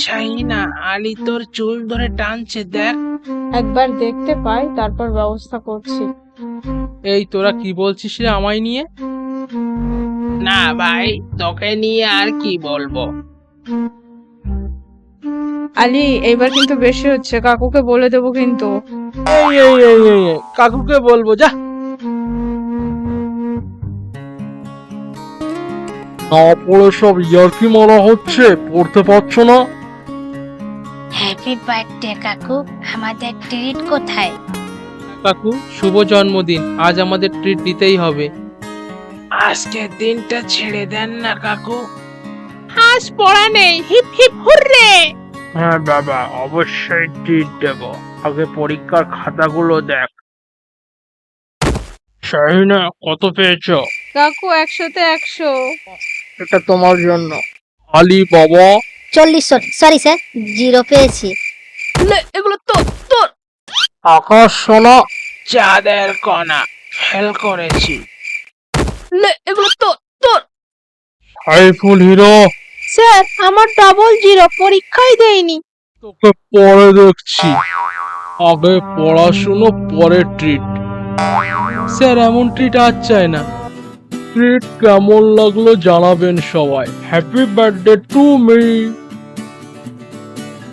শাহিনা, আলী তোর চুল ধরে টানছে, দেখ। একবার দেখতে পাই, তারপর ব্যবস্থা করছি। এই তোরা কি বলছিস রে আমায় নিয়ে? না ভাই, তোকে নিয়ে আর কি বলবো। আলী, এইবার কিন্তু বেশি হচ্ছে, কাকুকে বলে দেবো কিন্তু। এই, কাকুকে বলবো, যা। না পড়ে সব ইয়ার্কি মারা হচ্ছে, পড়তে পারছো না? হ্যাপি বার্থডে কাকু, আমাদের ট্রিট কোথায়? কাকু শুভ জন্মদিন, আজ আমাদের ট্রিট দিতেই হবে। আজকের দিনটা ছেড়ে দেন না কাকু। আজ পড়া নেই, হিপ হিপ হুররে। হ্যাঁ বাবা, অবশ্যই ট্রিট দেব, আগে পরীক্ষার খাতাগুলো দেখ। শাহিনা, কত পেয়েছো? কাকু 100-তে 100। এটা তোমার জন্য। আলী বাবা, 40। সরি স্যার, 0 পেয়েছি। এগুলো তোর। আকাশ সোনা, চাঁদের কণা ফেল করেছি। এগুলো তোর। সাইফুল হিরো, স্যার, আমার ডাবল 0, পরীক্ষাই দেয়নি। তোকে পরে দেখছি, আগে পড়াশুনো পরে ট্রিট। স্যার, এমন ট্রিট আজ চাই না। ট্রিট কেমন লাগলো জানাবেন সবাই। Happy birthday to me.